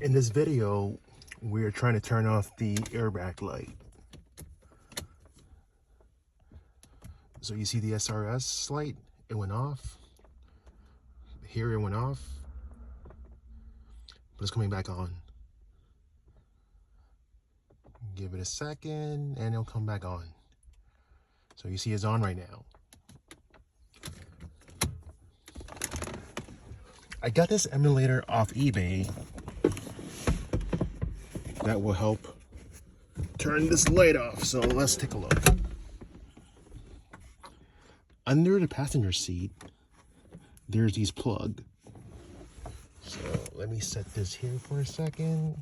In this video, we're trying to turn off the airbag light. So you see the SRS light, it went off. Here it went off, but it's coming back on. Give it a second and it'll come back on. So you see it's on right now. I got this emulator off eBay that will help turn this light off. So let's take a look. Under the passenger seat, there's these plug. So let me set this here for a second.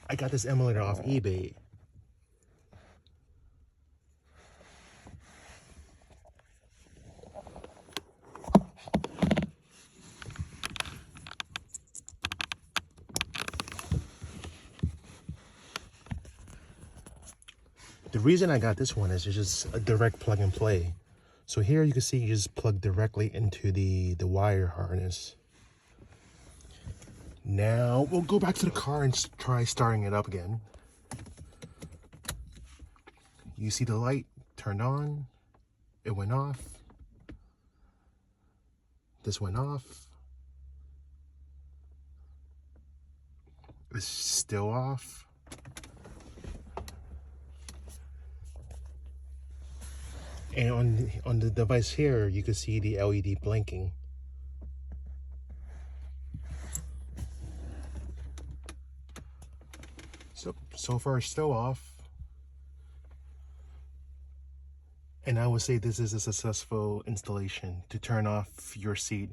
I got this emulator off eBay. The reason I got this one is it's just a direct plug and play. So here you can see you just plug directly into the wire harness. Now we'll go back to the car and try starting it up again. You see the light turned on, it went off, this went off, it's still off. And on the device here, you can see the LED blinking. So far still off. And I would say this is a successful installation to turn off your seat